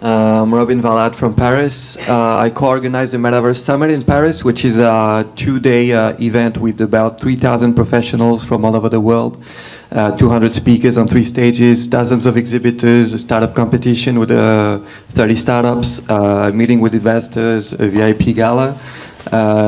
I'm Vallat from Paris. I co-organized the Metaverse Summit in Paris, which is a 2-day event with about 3,000 professionals from all over the world, 200 speakers on 3 stages, dozens of exhibitors, a startup competition with 30 startups, a meeting with investors, a VIP gala.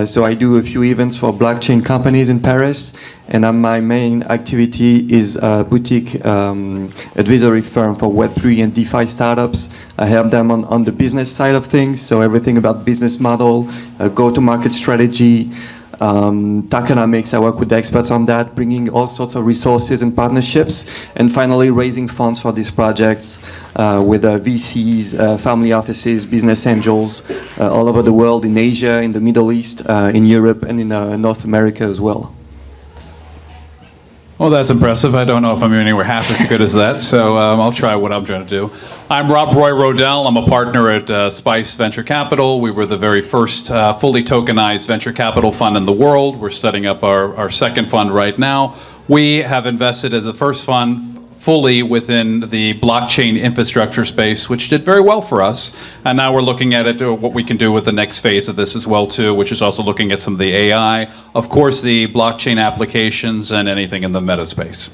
So I do a few events for blockchain companies in Paris, and my main activity is a boutique advisory firm for Web3 and DeFi startups. I help them on the business side of things, so everything about business model, go-to-market strategy, tokenomics. I work with the experts on that, bringing all sorts of resources and partnerships, and finally raising funds for these projects with VCs, family offices, business angels all over the world, in Asia, in the Middle East, in Europe, and in North America as well. Well, that's impressive. I don't know if I'm anywhere half as good as that, so I'll try what I'm trying to do. I'm Roedel. I'm a partner at Spice Venture Capital. We were the very first fully tokenized venture capital fund in the world. We're setting up our second fund right now. We have invested as the first fund fully within the blockchain infrastructure space, which did very well for us. And now we're looking at it, what we can do with the next phase of this as well too, which is also looking at some of the AI, of course the blockchain applications, and anything in the meta space.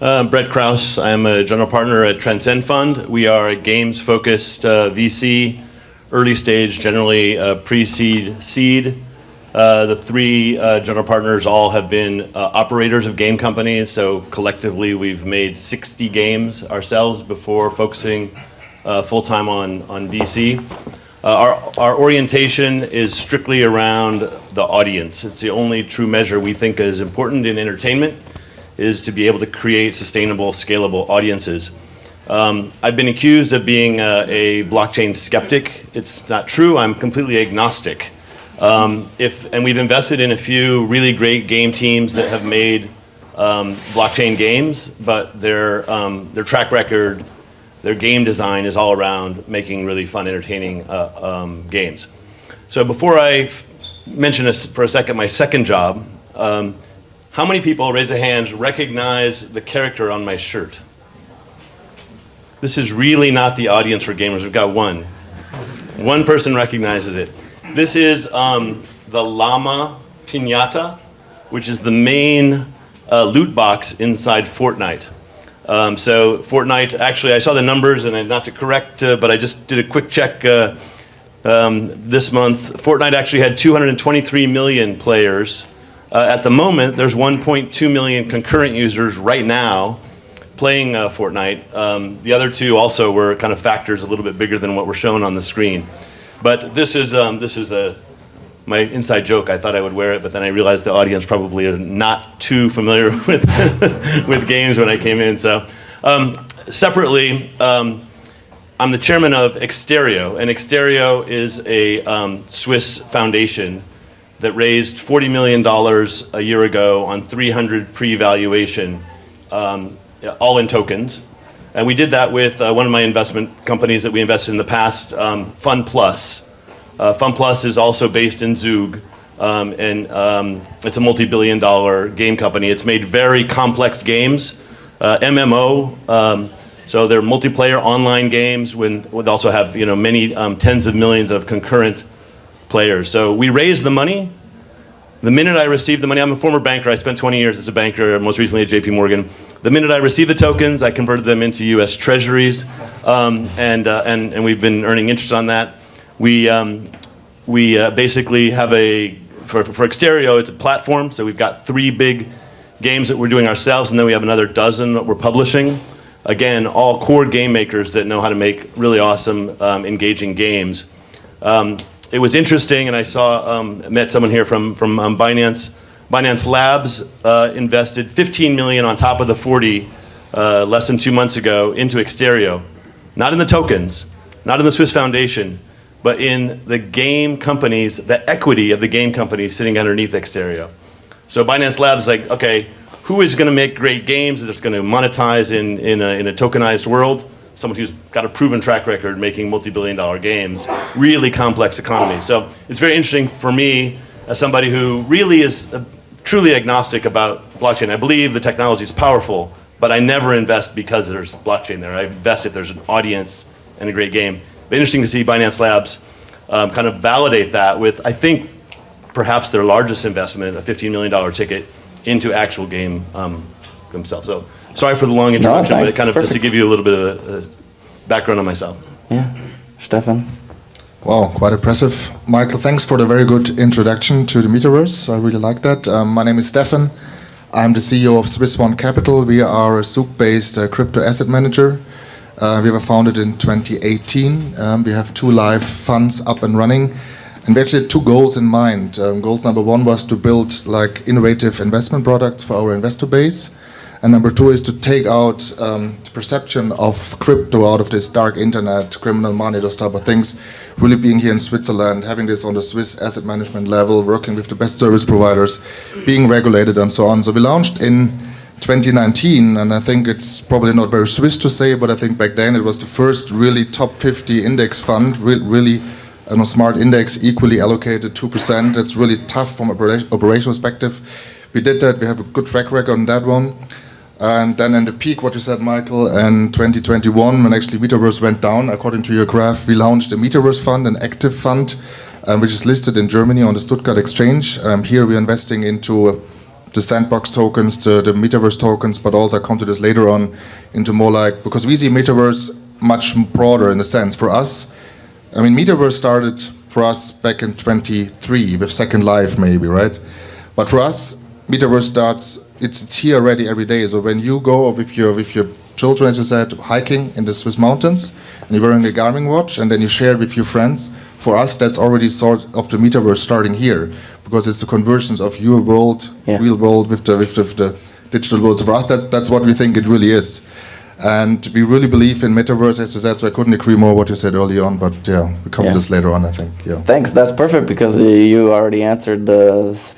Brett Krause. I'm a general partner at Transcend Fund. We are a games-focused VC, early stage, generally pre-seed, seed. The 3 general partners all have been operators of game companies, so collectively we've made 60 games ourselves before focusing full-time on VC. Our orientation is strictly around the audience. It's the only true measure we think is important in entertainment, is to be able to create sustainable, scalable audiences. I've been accused of being a blockchain skeptic. It's not true. I'm completely agnostic. And we've invested in a few really great game teams that have made blockchain games, but their track record, their game design is all around making really fun, entertaining games. So before I mention for a second my second job, how many people, raise a hand, recognize the character on my shirt? This is really not the audience for gamers. We've got one. One person recognizes it. This is the Llama Piñata, which is the main loot box inside Fortnite. So Fortnite, actually I saw the numbers, and not to correct, but I just did a quick check this month. Fortnite actually had 223 million players. At the moment, there's 1.2 million concurrent users right now playing Fortnite. The other 2 also were kind of factors a little bit bigger than what were shown on the screen. But this is my inside joke. I thought I would wear it, but then I realized the audience probably are not too familiar with with games when I came in. So separately, I'm the chairman of Exterio, and Exterio is a Swiss foundation that raised $40 million a year ago on 300 pre-valuation, all in tokens. And we did that with one of my investment companies that we invested in the past, Fun Plus. Fun Plus is also based in Zug, and it's a multi-billion-dollar game company. It's made very complex games, MMO, so they're multiplayer online games would also have many tens of millions of concurrent players. So we raised the money. The minute I received the money, I'm a former banker. I spent 20 years as a banker, most recently at JP Morgan. The minute I received the tokens, I converted them into U.S. Treasuries, and we've been earning interest on that. We basically have for Exterio, it's a platform, so we've got 3 big games that we're doing ourselves, and then we have another dozen that we're publishing. Again, all core game makers that know how to make really awesome, engaging games. It was interesting, and I met someone here from Binance. Binance Labs invested 15 million on top of the 40 less than 2 months ago into Exterio. Not in the tokens, not in the Swiss Foundation, but in the game companies, the equity of the game companies sitting underneath Exterio. So Binance Labs is like, okay, who is going to make great games that's going to monetize in a tokenized world? Someone who's got a proven track record making multi-billion-dollar games, really complex economy. So it's very interesting for me as somebody who really is truly agnostic about blockchain. I believe the technology is powerful, but I never invest because there's blockchain there. I invest if there's an audience and a great game. But interesting to see Binance Labs kind of validate that with, I think, perhaps their largest investment, a $15 million ticket into actual game themselves. So sorry for the long introduction, but it kind of just to give you a little bit of a background on myself. Yeah, Steffen. Wow, quite impressive. Michael, thanks for the very good introduction to the Metaverse. I really like that. My name is Steffen. I'm the CEO of Swiss One Capital. We are a Zug-based crypto asset manager. We were founded in 2018. We have 2 live funds up and running. And we actually had 2 goals in mind. Goals number 1 was to build like innovative investment products for our investor base. And number 2 is to take out the perception of crypto out of this dark internet, criminal money, those type of things. Really being here in Switzerland, having this on the Swiss asset management level, working with the best service providers, being regulated and so on. So we launched in 2019, and I think it's probably not very Swiss to say, but I think back then it was the first really top 50 index fund, really smart index, equally allocated 2%. That's really tough from operational perspective. We did that. We have a good track record on that one. And then in the peak, what you said, Michael, in 2021, when actually Metaverse went down, according to your graph, we launched a Metaverse fund, an active fund, which is listed in Germany on the Stuttgart Exchange. Here we're investing into the sandbox tokens, the Metaverse tokens, but also I'll come to this later on, into more like, because we see Metaverse much broader in a sense. For us, I mean, Metaverse started for us back in 23 with Second Life maybe, right? But for us, Metaverse starts, it's here already every day. So when you go with your children, as you said, hiking in the Swiss mountains, and you're wearing a Garmin watch, and then you share it with your friends, for us, that's already sort of the Metaverse starting here, because it's the convergence of your world, real world, with the digital world. So for us, that's what we think it really is. And we really believe in Metaverse, as you said, so I couldn't agree more what you said early on, but yeah, we'll come to this later on, I think. Yeah. Thanks, that's perfect, because you already answered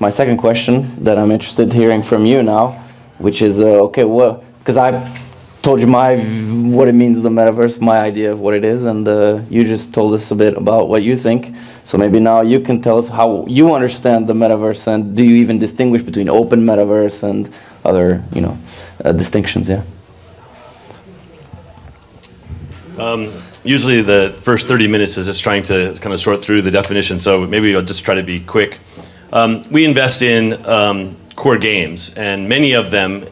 my second question that I'm interested in hearing from you now, which is, okay, well, because I told you what it means, the Metaverse, my idea of what it is, and you just told us a bit about what you think. So maybe now you can tell us how you understand the Metaverse, and do you even distinguish between open Metaverse and other, distinctions, yeah? Usually the first 30 minutes is just trying to kind of sort through the definition, so maybe I'll just try to be quick. We invest in core games, and many of them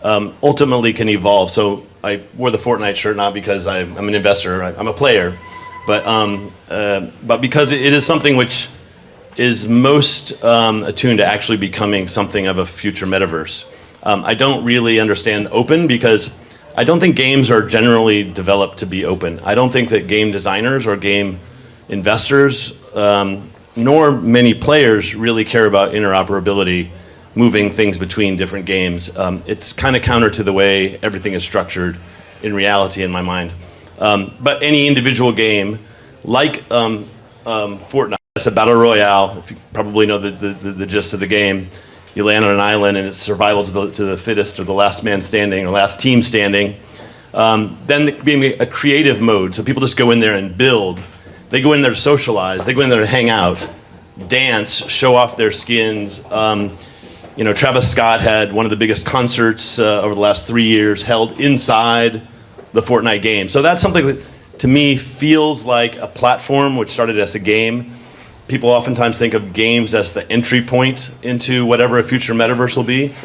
ultimately can evolve. So I wore the Fortnite shirt not because I'm an investor, I'm a player, but because it is something which is most attuned to actually becoming something of a future metaverse. I don't really understand open because I don't think games are generally developed to be open. I don't think that game designers or game investors, nor many players really care about interoperability, moving things between different games. It's kind of counter to the way everything is structured in reality in my mind. But any individual game, like Fortnite, it's a battle royale. If you probably know the gist of the game. You land on an island and it's survival to the fittest, or the last man standing, or last team standing. Then there can be a creative mode, so people just go in there and build. They go in there to socialize. They go in there to hang out, dance, show off their skins. Travis Scott had one of the biggest concerts over the last 3 years held inside the Fortnite game. So that's something that, to me, feels like a platform which started as a game. People oftentimes think of games as the entry point into whatever a future metaverse will be.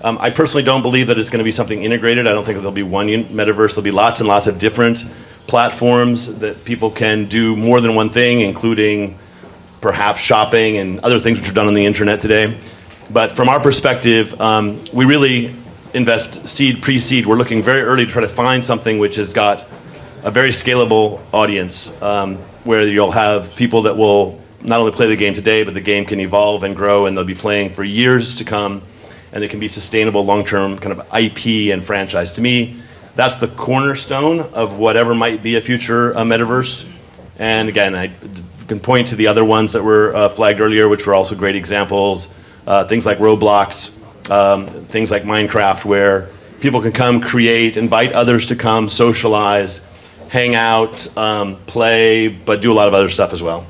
I personally don't believe that it's going to be something integrated. I don't think that there'll be one metaverse. There'll be lots and lots of different platforms that people can do more than one thing, including perhaps shopping and other things which are done on the internet today. But from our perspective, we really invest seed, pre-seed. We're looking very early to try to find something which has got a very scalable audience, where you'll have people that will not only play the game today, but the game can evolve and grow, and they'll be playing for years to come, and it can be sustainable long-term kind of IP and franchise. To me, that's the cornerstone of whatever might be a future metaverse. And again, I can point to the other ones that were flagged earlier, which were also great examples. Things like Roblox, things like Minecraft, where people can come create, invite others to come, socialize, hang out, play, but do a lot of other stuff as well.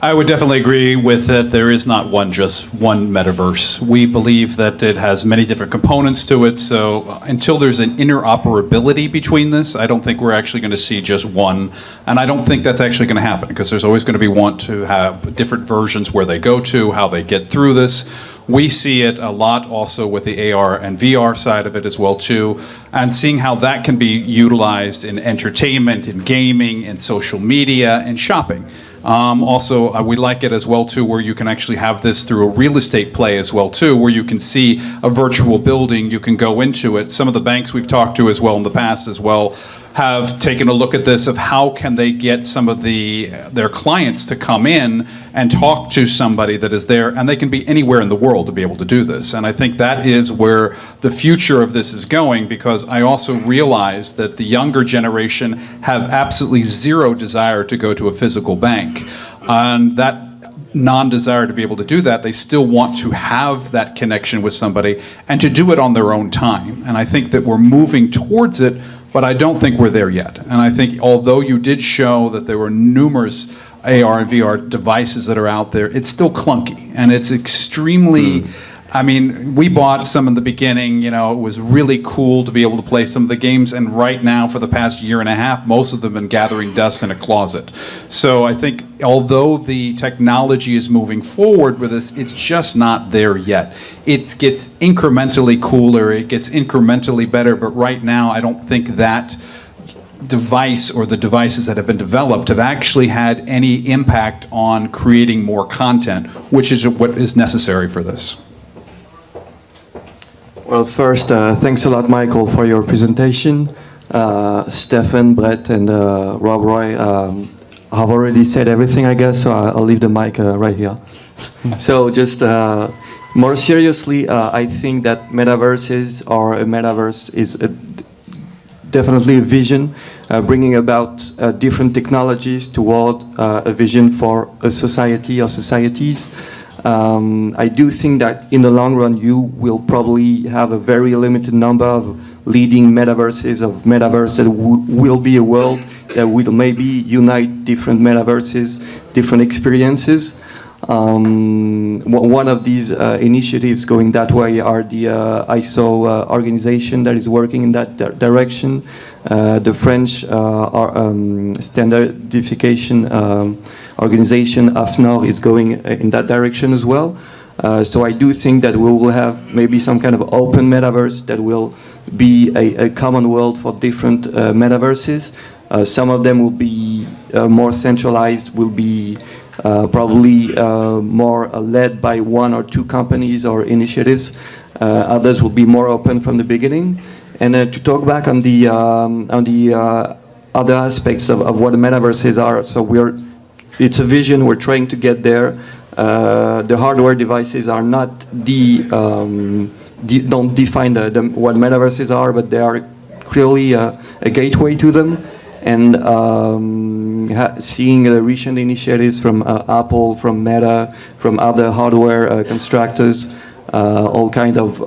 I would definitely agree with that. There is not just one metaverse. We believe that it has many different components to it. So until there's an interoperability between this, I don't think we're actually going to see just one. And I don't think that's actually going to happen because there's always going to be want to have different versions where they go to, how they get through this. We see it a lot also with the AR and VR side of it as well too, and seeing how that can be utilized in entertainment, in gaming, in social media, and shopping. Also, we like it as well too, where you can actually have this through a real estate play as well too, where you can see a virtual building, you can go into it. Some of the banks we've talked to as well in the past as well have taken a look at this of how can they get some of their clients to come in and talk to somebody that is there, and they can be anywhere in the world to be able to do this. And I think that is where the future of this is going, because I also realize that the younger generation have absolutely zero desire to go to a physical bank. And that non-desire to be able to do that, they still want to have that connection with somebody and to do it on their own time. And I think that we're moving towards it, but I don't think we're there yet. And I think although you did show that there were numerous AR and VR devices that are out there, it's still clunky. And it's extremely, I mean, we bought some in the beginning, you know, it was really cool to be able to play some of the games. And right now, for the past year and a half, most of them have been gathering dust in a closet. So I think although the technology is moving forward with this, it's just not there yet. It gets incrementally cooler, it gets incrementally better, but right now I don't think that device or the devices that have been developed have actually had any impact on creating more content, which is what is necessary for this. Well, first, thanks a lot, Michael, for your presentation. Steffen, Brett, and Rob Roy have already said everything, I guess, so I'll leave the mic right here. So just more seriously, I think that metaverses or a metaverse is definitely a vision, bringing about different technologies toward a vision for a society or societies. I do think that in the long run, you will probably have a very limited number of leading metaverses of metaverse that will be a world that will maybe unite different metaverses, different experiences. One of these initiatives going that way are the ISO organization that is working in that direction. The French standardification organization AFNOR is going in that direction as well. So I do think that we will have maybe some kind of open metaverse that will be a common world for different metaverses. Some of them will be more centralized, will be probably more led by one or two companies or initiatives. Others will be more open from the beginning. And to talk back on the other aspects of what the metaverses are, so it's a vision, we're trying to get there. The hardware devices are not don't define what metaverses are, but they are clearly a gateway to them. And seeing the recent initiatives from Apple, from Meta, from other hardware constructors, all kind of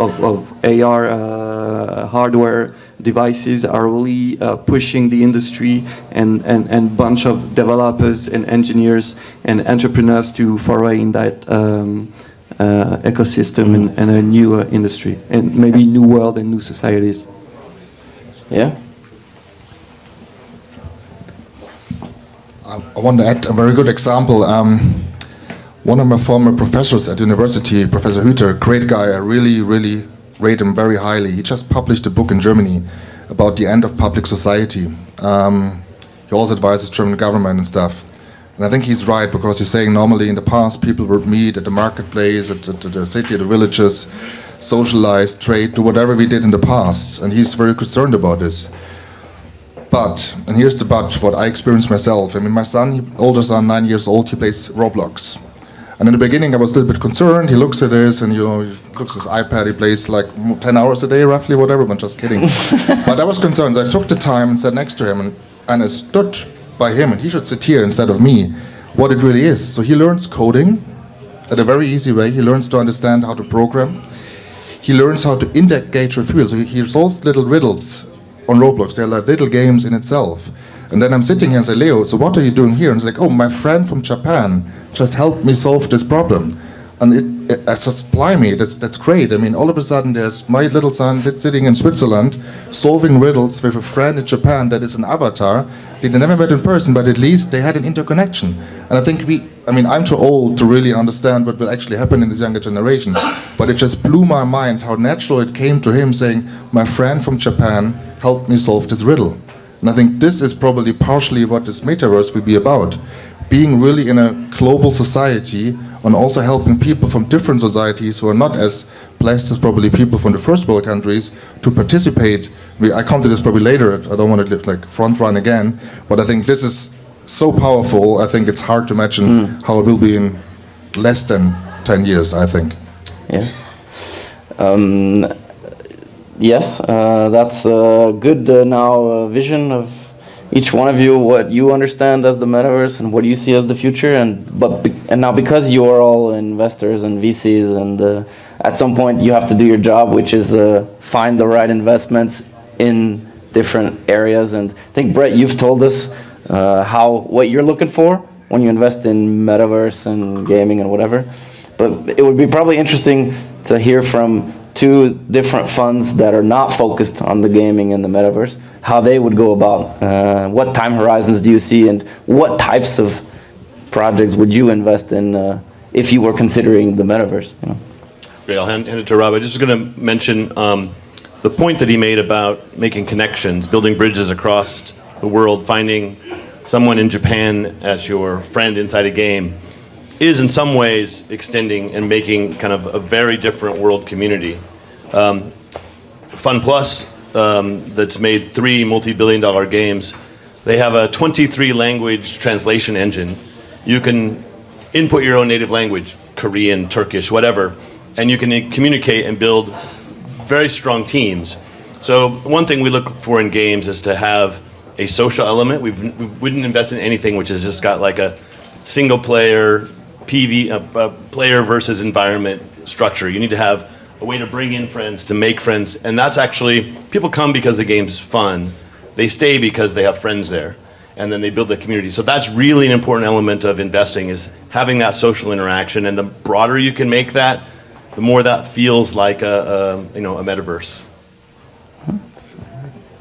AR hardware devices are really pushing the industry and bunch of developers and engineers and entrepreneurs to foray in that ecosystem and a new industry and maybe new world and new societies. Yeah. I want to add a very good example. One of my former professors at university, Professor Hüter, great guy, I really rate him very highly. He just published a book in Germany about the end of public society. He also advises German government and stuff. And I think he's right, because he's saying normally in the past people would meet at the marketplace, at the city, at the villages, socialize, trade, do whatever we did in the past. And he's very concerned about this. But, and here's the but, what I experienced myself. I mean, my son, older son, 9 years old, he plays Roblox. And in the beginning I was a little bit concerned. He looks at this and, you know, he looks at his iPad, he plays like 10 hours a day roughly, whatever, but just kidding. But I was concerned. I took the time and sat next to him and I stood by him, and he should sit here instead of me, what it really is. So he learns coding at a very easy way. He learns to understand how to program. He learns how to engage with people. So he solves little riddles on Roblox. They're like little games in itself. And then I'm sitting here and say, Leo, so what are you doing here? And it's like, oh, my friend from Japan just helped me solve this problem. And I just, blimey, that's great. I mean, all of a sudden, there's my little son sitting in Switzerland, solving riddles with a friend in Japan that is an avatar. They never met in person, but at least they had an interconnection. And I think I'm too old to really understand what will actually happen in this younger generation, but it just blew my mind how natural it came to him saying, my friend from Japan helped me solve this riddle. And I think this is probably partially what this metaverse will be about. Being really in a global society and also helping people from different societies who are not as blessed as probably people from the first world countries to participate. I come to this probably later, I don't want to like front run again, but I think this is so powerful. I think it's hard to imagine how it will be in less than 10 years, I think. Yeah. Yes, that's a good vision of each one of you, what you understand as the metaverse and what you see as the future. And now because you are all investors and VCs, and at some point you have to do your job, which is find the right investments in different areas. And I think, Brett, you've told us what you're looking for when you invest in metaverse and gaming and whatever. But it would be probably interesting to hear from two different funds that are not focused on the gaming and the metaverse, how they would go about, what time horizons do you see, and what types of projects would you invest in if you were considering the metaverse? You know? Great, I'll hand it to Rob. I just was going to mention the point that he made about making connections, building bridges across the world, finding someone in Japan as your friend inside a game is in some ways extending and making kind of a very different world community. Fun Plus, that's made 3 multi-billion-dollar games, they have a 23-language translation engine. You can input your own native language, Korean, Turkish, whatever, and you can communicate and build very strong teams. So one thing we look for in games is to have a social element. We wouldn't invest in anything which has just got like a single-player player versus environment structure. You need to have a way to bring in friends, to make friends, and that's actually, people come because the game's fun. They stay because they have friends there, and then they build a community. So that's really an important element of investing, is having that social interaction, and the broader you can make that, the more that feels like a metaverse.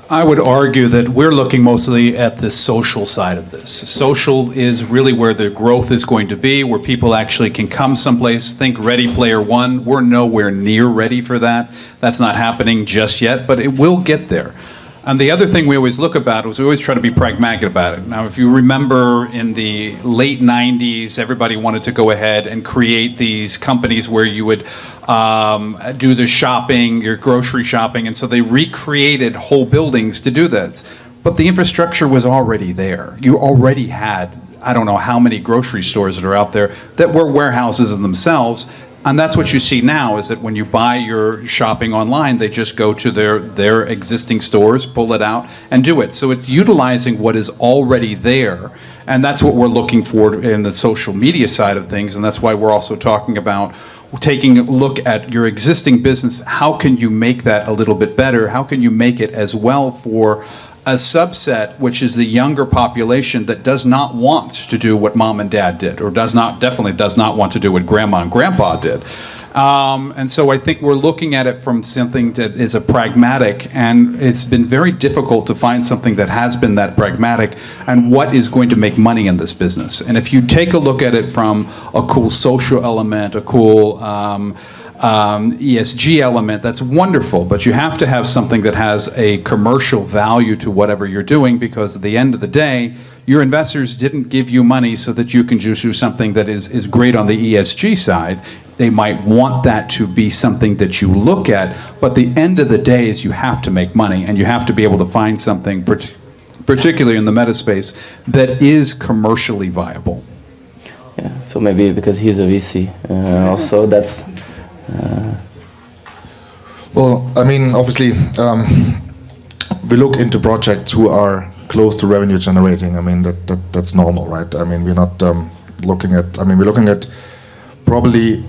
I would argue that we're looking mostly at the social side of this. Social is really where the growth is going to be, where people actually can come someplace. Think Ready Player One. We're nowhere near ready for that. That's not happening just yet, but it will get there. And the other thing we always look about is we always try to be pragmatic about it. Now, if you remember in the late 90s, everybody wanted to go ahead and create these companies where you would do the shopping, your grocery shopping, and so they recreated whole buildings to do this. But the infrastructure was already there. You already had, I don't know how many grocery stores that are out there that were warehouses in themselves. And that's what you see now, is that when you buy your shopping online, they just go to their existing stores, pull it out, and do it. So it's utilizing what is already there. And that's what we're looking for in the social media side of things. And that's why we're also talking about taking a look at your existing business. How can you make that a little bit better? How can you make it as well for a subset, which is the younger population that does not want to do what mom and dad did, or definitely does not want to do what grandma and grandpa did. And so I think we're looking at it from something that is a pragmatic, and it's been very difficult to find something that has been that pragmatic and what is going to make money in this business. And if you take a look at it from a cool social element, a cool ESG element, that's wonderful, but you have to have something that has a commercial value to whatever you're doing, because at the end of the day, your investors didn't give you money so that you can just do something that is great on the ESG side. They might want that to be something that you look at, but the end of the day is you have to make money, and you have to be able to find something, particularly in the meta space, that is commercially viable. Yeah, so maybe because he's a VC, also that's... Well, I mean, obviously, we look into projects who are close to revenue generating. I mean, that's normal, right? I mean, we're not looking at. I mean, we're looking at probably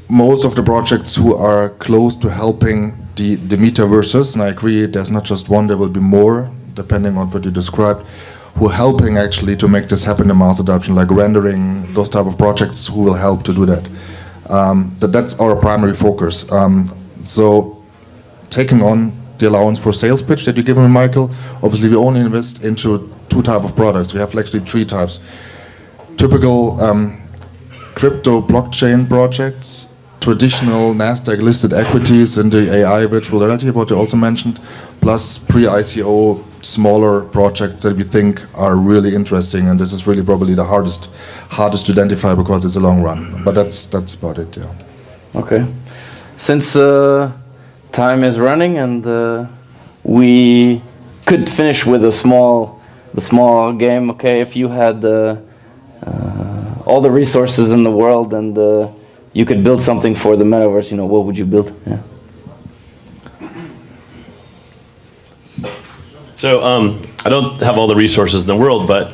most of the projects who are close to helping the metaverses. And I agree, there's not just one; there will be more, depending on what you described. who are helping actually to make this happen in mass adoption, like rendering, those type of projects who will help to do that. That's our primary focus. So taking on the allowance for sales pitch that you give me, Michael, obviously we only invest into 2 types of products. We have actually 3 types. Typical crypto blockchain projects, traditional NASDAQ listed equities in the AI virtual reality, what you also mentioned, plus pre-ICO smaller projects that we think are really interesting, and this is really probably the hardest to identify because it's a long run. But that's about it, yeah. Okay. Since time is running and we could finish with the small game. Okay, if you had all the resources in the world and you could build something for the metaverse, you know, what would you build? Yeah. So I don't have all the resources in the world, but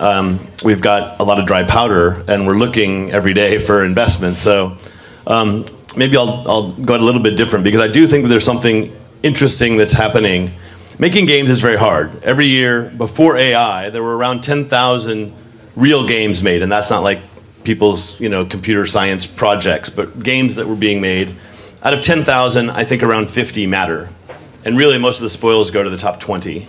we've got a lot of dry powder, and we're looking every day for investment. So maybe I'll go a little bit different, because I do think that there's something interesting that's happening. Making games is very hard. Every year before AI, there were around 10,000 real games made, and that's not like people's computer science projects, but games that were being made. Out of 10,000, I think around 50 matter, and really most of the spoils go to the top 20.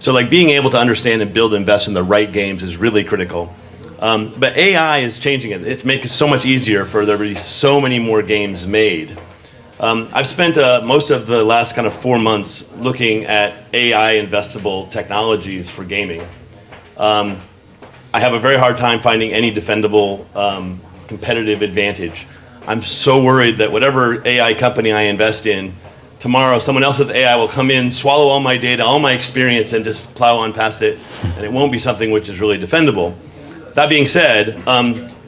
So like being able to understand and build and invest in the right games is really critical. But AI is changing it. It's making it so much easier for there to be so many more games made. I've spent most of the last kind of 4 months looking at AI investable technologies for gaming. I have a very hard time finding any defendable competitive advantage. I'm so worried that whatever AI company I invest in, tomorrow someone else's AI will come in, swallow all my data, all my experience, and just plow on past it, and it won't be something which is really defendable. That being said,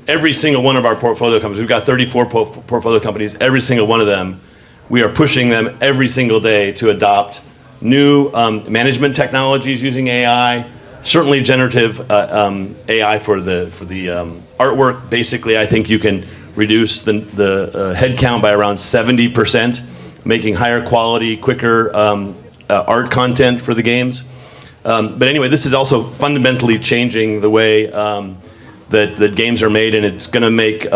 every single one of our portfolio companies, we've got 34 portfolio companies, every single one of them, we are pushing them every single day to adopt new management technologies using AI, certainly generative AI for the artwork. Basically, I think you can reduce the head count by around 70%, making higher quality, quicker art content for the games. But anyway, this is also fundamentally changing the way that games are made, and it's going to make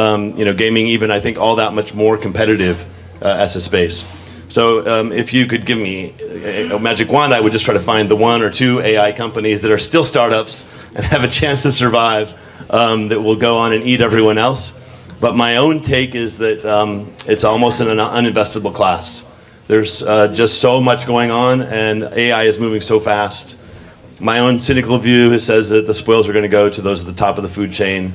gaming even, I think, all that much more competitive as a space. So if you could give me a magic wand, I would just try to find the 1 or 2 AI companies that are still startups and have a chance to survive, that will go on and eat everyone else. But my own take is that it's almost an uninvestable class. There's just so much going on, and AI is moving so fast. My own cynical view says that the spoils are going to go to those at the top of the food chain,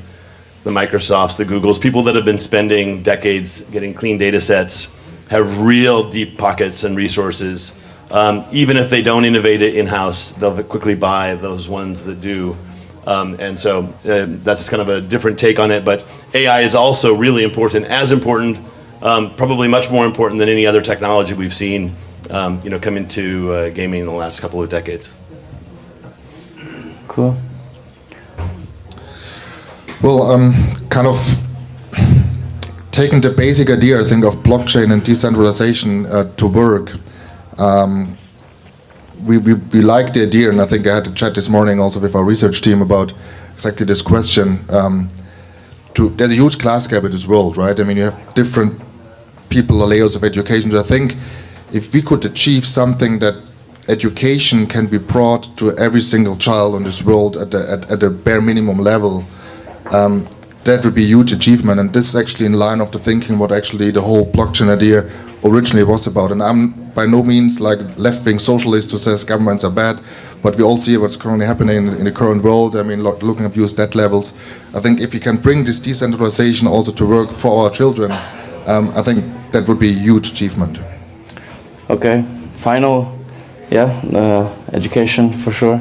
the Microsofts, the Googles, people that have been spending decades getting clean data sets, have real deep pockets and resources. Even if they don't innovate it in-house, they'll quickly buy those ones that do. And so that's kind of a different take on it. But AI is also really important, as important, probably much more important than any other technology we've seen come into gaming in the last couple of decades. Cool. Well, Kind of taking the basic idea, I think, of blockchain and decentralization to work. We like the idea, and I think I had a chat this morning also with our research team about exactly this question. There's a huge class gap in this world, right? I mean, you have different people or layers of education. So I think if we could achieve something that education can be brought to every single child on this world at a bare minimum level, that would be a huge achievement. And this is actually in line of the thinking what actually the whole blockchain idea originally was about. And I'm by no means like left-wing socialist who says governments are bad, but we all see what's currently happening in the current world. I mean, looking at US debt levels, I think if we can bring this decentralization also to work for our children, I think that would be a huge achievement. Okay, final, education for sure.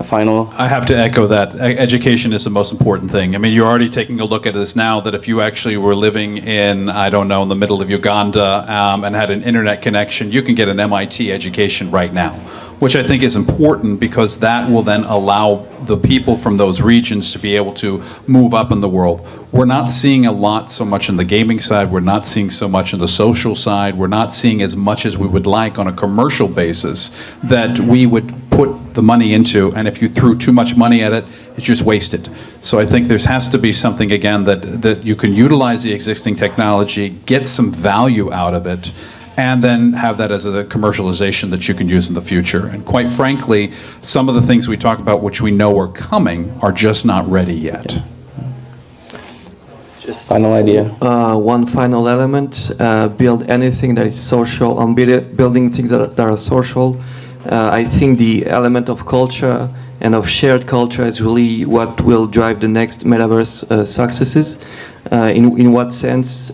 Final. I have to echo that. Education is the most important thing. I mean, you're already taking a look at this now, that if you actually were living in, I don't know, in the middle of Uganda and had an internet connection, you can get an MIT education right now, which I think is important because that will then allow the people from those regions to be able to move up in the world. We're not seeing a lot so much on the gaming side. We're not seeing so much on the social side. We're not seeing as much as we would like on a commercial basis that we would put the money into, and if you threw too much money at it, it's just wasted. So I think there has to be something, again, that you can utilize the existing technology, get some value out of it, and then have that as a commercialization that you can use in the future. And quite frankly, some of the things we talk about, which we know are coming, are just not ready yet. Final idea. One final element, build anything that is social, on building things that are social. I think the element of culture and of shared culture is really what will drive the next metaverse successes. In what sense?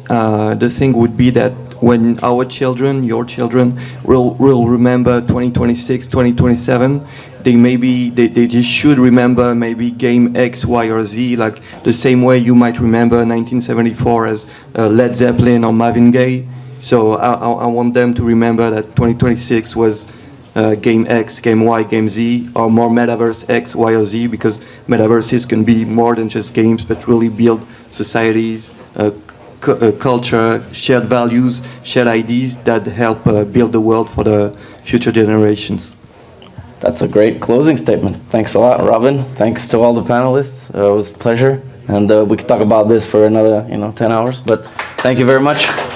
The thing would be that when our children, your children, will remember 2026, 2027, they just should remember maybe game X, Y, or Z, like the same way you might remember 1974 as Led Zeppelin or Marvin Gaye. So I want them to remember that 2026 was game X, game Y, game Z, or more metaverse X, Y, or Z, because metaverses can be more than just games, but really build societies, culture, shared values, shared ideas that help build the world for the future generations. That's a great closing statement. Thanks a lot, Robin. Thanks to all the panelists. It was a pleasure. And we could talk about this for another 10 hours, but thank you very much.